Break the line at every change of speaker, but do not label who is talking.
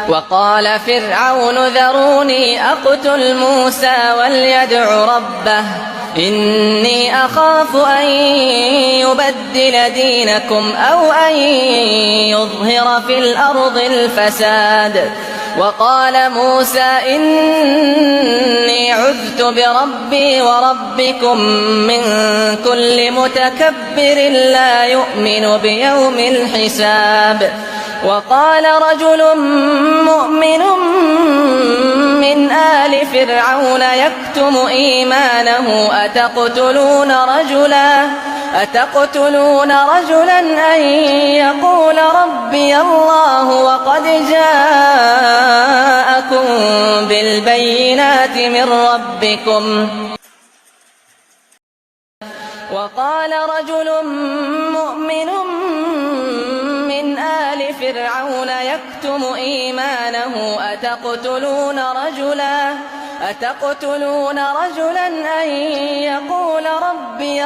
وقال فرعون ذروني أقتل موسى وليدع ربه إني أخاف أن يبدل دينكم أو أن يظهر في الأرض الفساد. وقال موسى إني عذت بربي وربكم من كل متكبر لا يؤمن بيوم الحساب. وقال رجل مؤمن من آل فرعون يكتم إيمانه أتقتلون رجلا أن يقول ربي الله وقد جاءكم بالبينات من ربكم. وقال رجل مؤمن من آل فرعون يكتم إيمانه أتقتلون رجلا أن يقول ربي